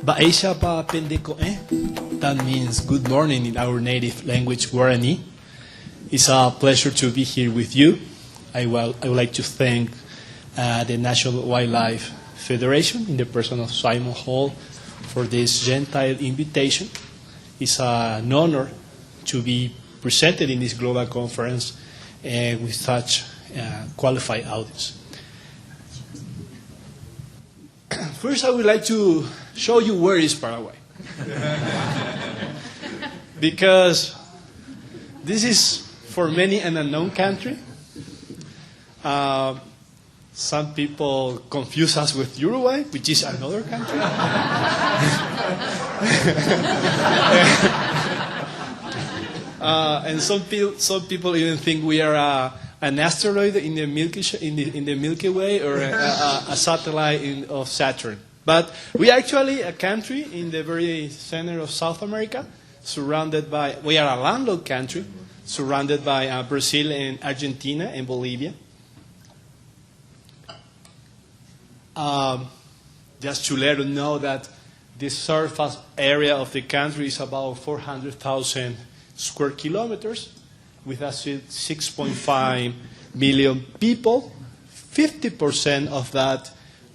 Ba'eisha ba pendeko That means good morning in our native language, Guarani. It's a pleasure to be here with you. I would like to thank the National Wildlife Federation in the person of Simon Hall for this gentile invitation. It's an honor to be presented in this global conference with such qualified audience. First, I would like to show you where is Paraguay. Because this is, for many, an unknown country. Some people confuse us with Uruguay, which is another country. And some people even think we are an asteroid in the Milky Way or a satellite of Saturn. But we are actually a country in the very center of South America, we are a landlocked country, surrounded by Brazil and Argentina and Bolivia. Just to let you know that the surface area of the country is about 400,000 square kilometers, with 6.5 million people. 50% of that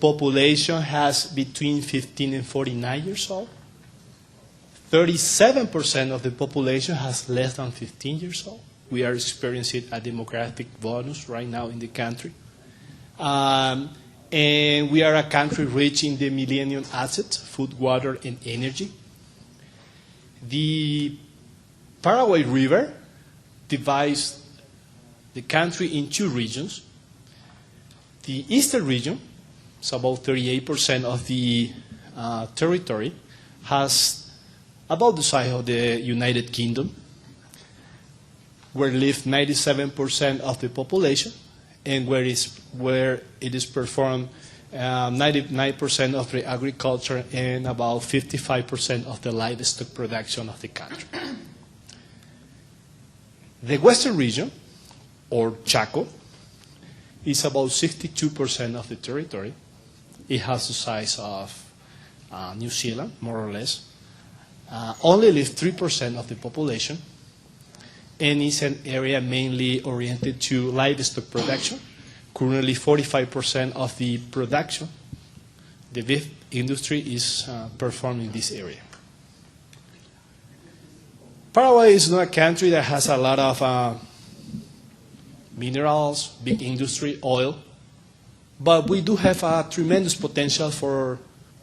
population has between 15 and 49 years old. 37% of the population has less than 15 years old. We are experiencing a demographic bonus right now in the country. And we are a country rich in the millennium assets, food, water, and energy. The Paraguay River divides the country in two regions. The eastern region, it's about 38% of the territory, has about the size of the United Kingdom, where live 97% of the population, and where it is performed 99% of the agriculture and about 55% of the livestock production of the country. The western region, or Chaco, is about 62% of the territory. It has the size of New Zealand, more or less. Only live 3% of the population, and is an area mainly oriented to livestock production. Currently, 45% of the production, the beef industry, is performed in this area. Paraguay is not a country that has a lot of minerals, big industry, oil, but we do have a tremendous potential for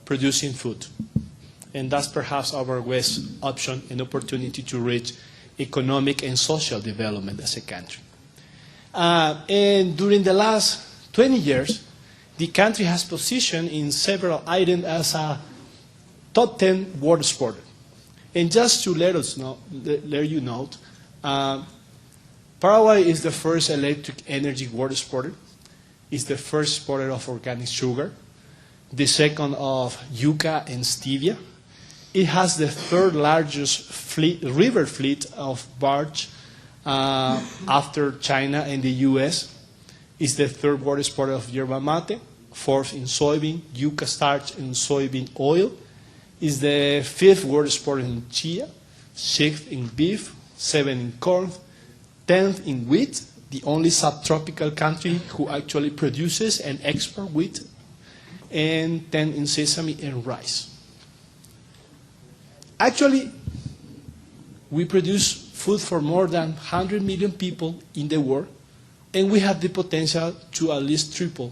producing food. And that's perhaps our best option and opportunity to reach economic and social development as a country. And during the last 20 years, the country has positioned in several items as a top 10 world exporter. And just to let you know, Paraguay is the first electric energy world exporter. It's the first exporter of organic sugar, the second of yuca and stevia. It has the third largest river fleet of barge after China and the US. It's the third world exporter of yerba mate, fourth in soybean, yuca starch, and soybean oil. It's the fifth world exporter in chia, sixth in beef, seventh in corn, 10th in wheat, the only subtropical country who actually produces and exports wheat, and 10th in sesame and rice. Actually, we produce food for more than 100 million people in the world, and we have the potential to at least triple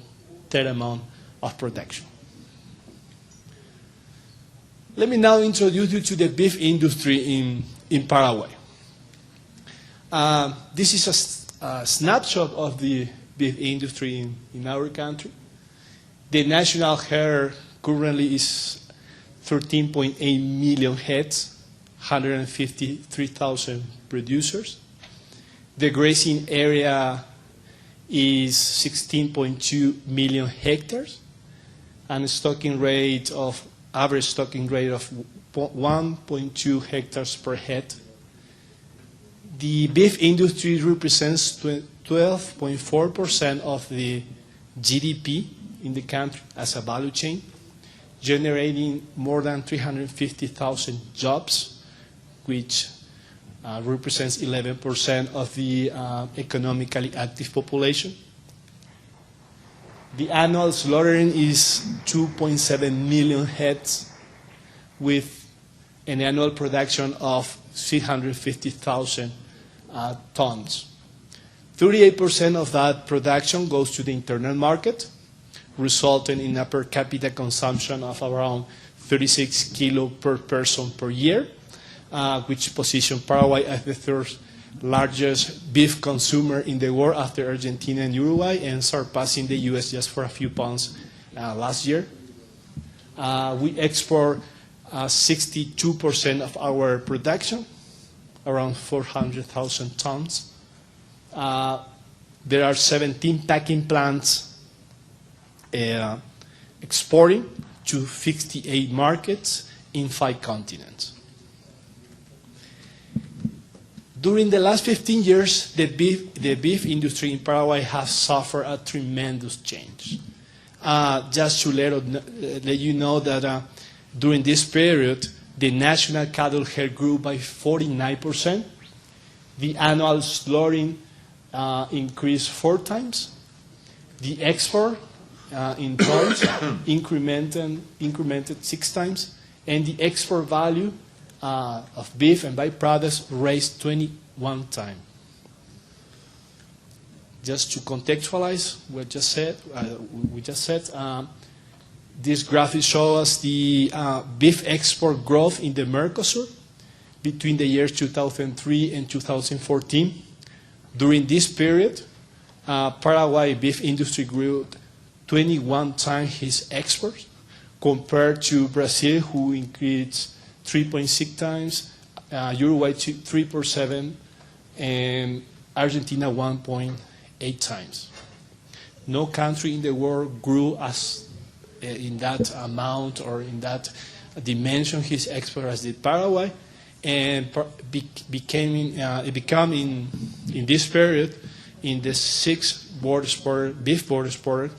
that amount of production. Let me now introduce you to the beef industry in Paraguay. This is a snapshot of the beef industry in our country. The national herd currently is 13.8 million heads, 153,000 producers. The grazing area is 16.2 million hectares, and average stocking rate of 1.2 hectares per head. The beef industry represents 12.4% of the GDP in the country as a value chain. generating more than 350,000 jobs, which represents 11% of the economically active population. The annual slaughtering is 2.7 million heads with an annual production of 350,000 tons. 38% of that production goes to the internal market, resulting in a per capita consumption of around 36 kilos per person per year, which positions Paraguay as the third largest beef consumer in the world after Argentina and Uruguay, and surpassing the U.S. just for a few pounds last year. We export 62% of our production, around 400,000 tons. There are 17 packing plants exporting to 58 markets in 5 continents. During the last 15 years, the beef industry in Paraguay has suffered a tremendous change. Just to let you know that during this period, the national cattle herd grew by 49%. The annual slaughtering increased 4 times. The export in tons incremented 6 times. And the export value of beef and byproducts raised 21 times. Just to contextualize what we just said, this graphic shows us the beef export growth in the Mercosur between the years 2003 and 2014. During this period, Paraguay beef industry grew 21 times its exports compared to Brazil, who increased 3.6 times, Uruguay 3.7, and Argentina 1.8 times. No country in the world grew as in that amount or in that dimension his export as did Paraguay, and it became in this period in the 6th beef border exporter,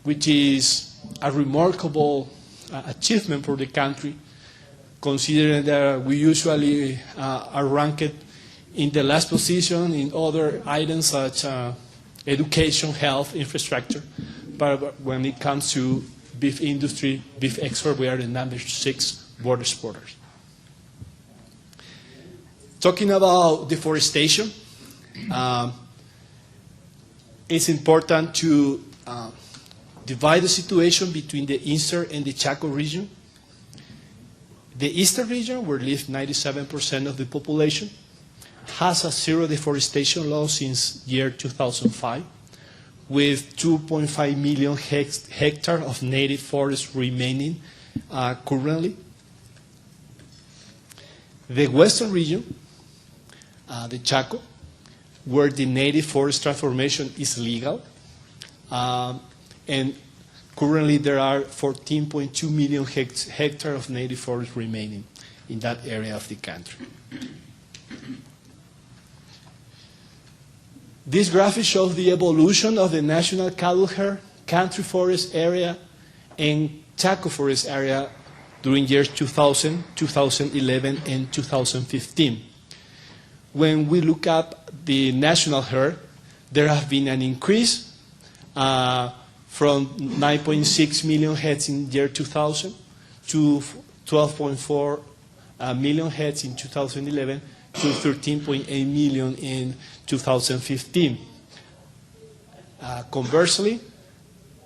which is a remarkable achievement for the country, considering that we usually are ranked in the last position in other items such education, health, infrastructure. But when it comes to beef industry, beef export, we are the number 6 border exporters. Talking about deforestation, it's important to divide the situation between the Eastern and the Chaco region. The Eastern region, where lives 97% of the population, has a zero deforestation law since year 2005, with 2.5 million hectares of native forest remaining currently. The Western region, the Chaco, where the native forest transformation is legal, and currently there are 14.2 million hectares of native forest remaining in that area of the country. This graphic shows the evolution of the national cattle herd, country forest area, and Chaco forest area during years 2000, 2011, and 2015. When we look at the national herd, there has been an increase from 9.6 million heads in year 2000 to 12.4 million heads in 2011 to 13.8 million in 2015. Conversely,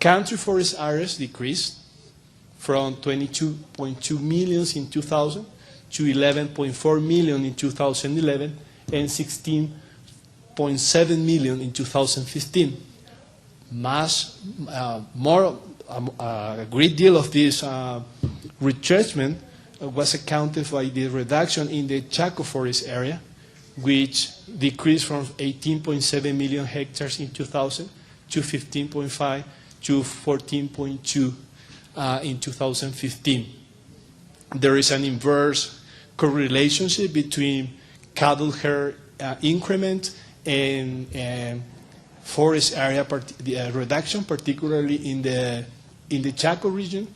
country forest areas decreased from 22.2 million in 2000 to 11.4 million in 2011 and 16.7 million in 2015. A great deal of this retrenchment was accounted by the reduction in the Chaco forest area, which decreased from 18.7 million hectares in 2000 to 15.5 to 14.2 in 2015. There is an inverse correlation between cattle herd increment and forest area reduction, particularly in the in the Chaco region.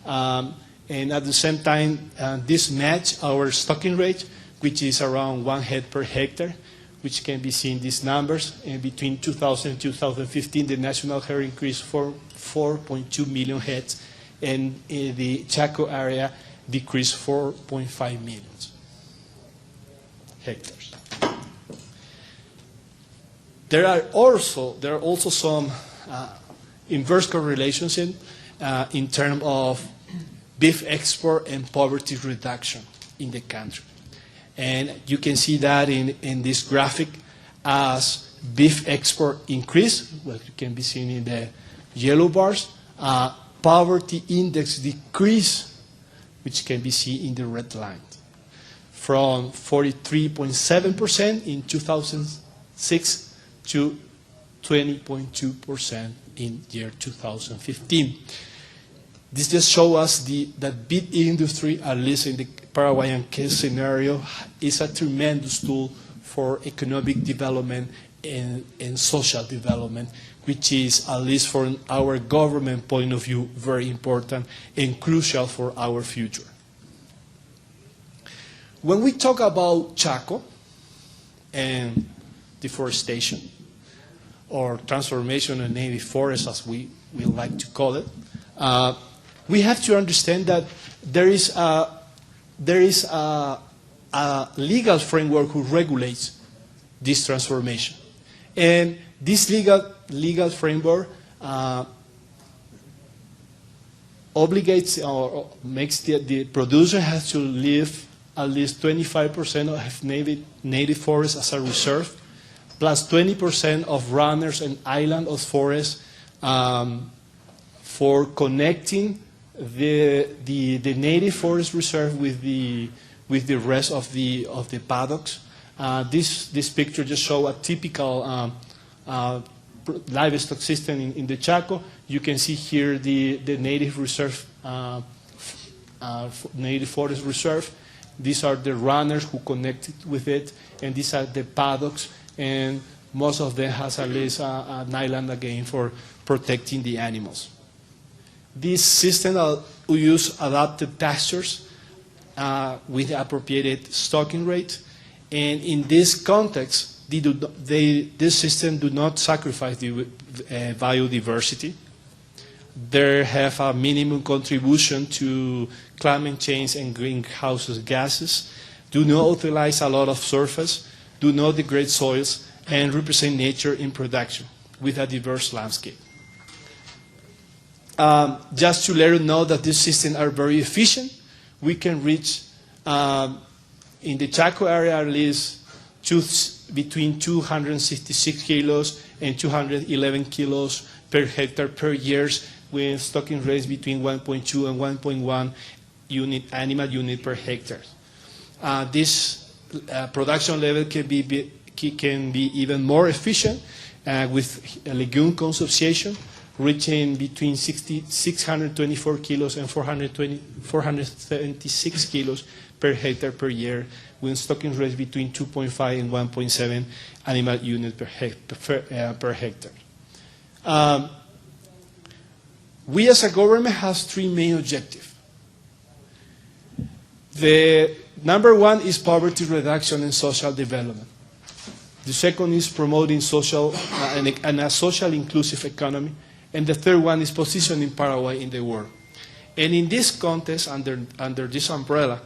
And at the same time, this match our stocking rate, which is around 1 head per hectare, which can be seen in these numbers. And between 2000 and 2015, the national herd increased for 4.2 million heads, and in the Chaco area decreased 4.5 million hectares. There are also some inverse correlations in terms of beef export and poverty reduction in the country. And you can see that in this graphic as beef export increase, what can be seen in the yellow bars, poverty index decrease, which can be seen in the red line, from 43.7% in 2006 to 20.2% in year 2015. This just shows us that beef industry, at least in the Paraguayan case scenario, is a tremendous tool for economic development and social development, which is, at least from our government point of view, very important and crucial for our future. When we talk about Chaco and deforestation, or transformation of native forests, as we like to call it, we have to understand that there is a legal framework who regulates this transformation. And this legal framework obligates or makes the producer has to leave at least 25% of native forests as a reserve, plus 20% of runners and island of forests for connecting the native forest reserve with the rest of the paddocks. This picture just shows a typical livestock system in the Chaco. You can see here the native reserve, native forest reserve. These are the runners who connected with it, and these are the paddocks, and most of them has at least an island again for protecting the animals. This system will use adapted pastures with the appropriate stocking rate, and in this context, this system do not sacrifice the biodiversity. They have a minimum contribution to climate change and greenhouse gases, do not utilize a lot of surface, do not degrade soils, and represent nature in production with a diverse landscape. Just to let you know that these systems are very efficient, we can reach, in the Chaco area at least, between 266 kilos and 211 kilos per hectare per year, with stocking rates between 1.2 and 1.1 animal unit per hectare. This production level can be even more efficient with legume consumption, reaching between 624 kilos and 476 kilos per hectare per year, with stocking rates between 2.5 and 1.7 animal unit per hectare. We as a government have three main objectives. The number one is poverty reduction and social development. The second is promoting social and a social inclusive economy. And the third one is positioning Paraguay in the world. And in this context, under this umbrella,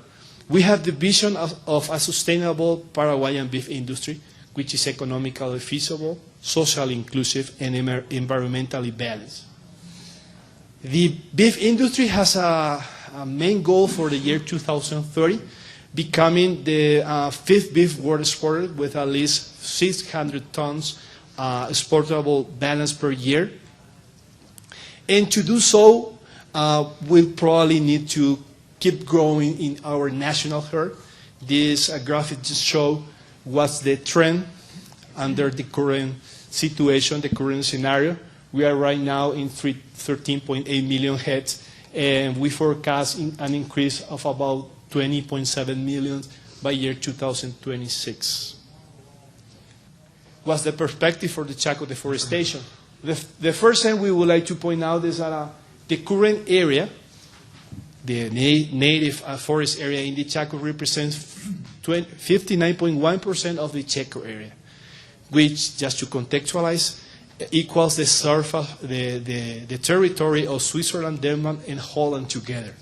we have the vision of a sustainable Paraguayan beef industry, which is economically feasible, socially inclusive, and environmentally balanced. The beef industry has a main goal for the year 2030, becoming the fifth beef world exporter with at least 600 tons exportable balance per year. And to do so, we'll probably need to keep growing in our national herd. This graphic just shows what's the trend under the current situation, the current scenario. We are right now in 13.8 million heads, and we forecast an increase of about 20.7 million by year 2026. What's the perspective for the Chaco deforestation? The first thing we would like to point out is that The current area, the native forest area in the Chaco represents 59.1% of the Chaco area, which, just to contextualize, equals the surface, the territory of Switzerland, Denmark, and Holland together.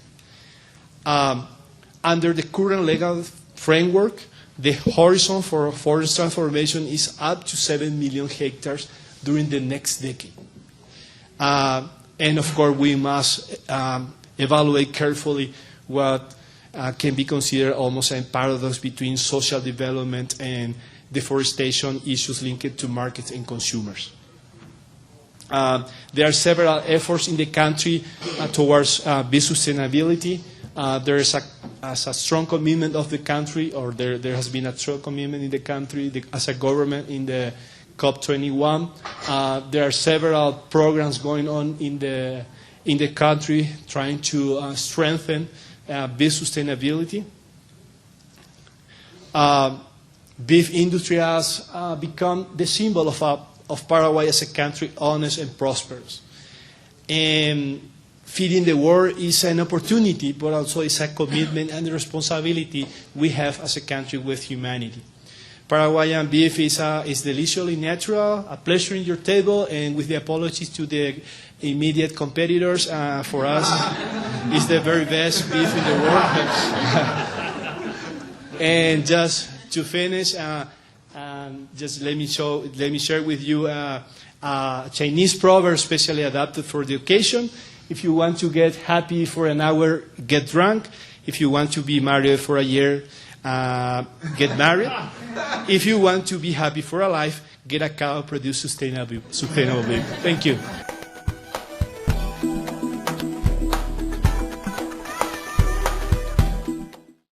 Under the current legal framework, the horizon for forest transformation is up to 7 million hectares during the next decade. And of course, we must evaluate carefully what can be considered almost a paradox between social development and deforestation issues linked to markets and consumers. There are several efforts in the country towards bee sustainability. There is a strong commitment of the country, or there has been a strong commitment in the country as a government in the COP21. There are several programs going on in the country trying to strengthen bee sustainability. Beef industry has become the symbol of Paraguay as a country honest and prosperous. And feeding the world is an opportunity, but also it's a commitment and a responsibility we have as a country with humanity. Paraguayan beef is deliciously natural, a pleasure in your table, and with the apologies to the immediate competitors, for us, it's the very best beef in the world. And just to finish, just let me share with you a Chinese proverb specially adapted for the occasion. If you want to get happy for an hour, get drunk. If you want to be married for a year, get married. If you want to be happy for a life, get a cow, produce sustainable beef. Thank you.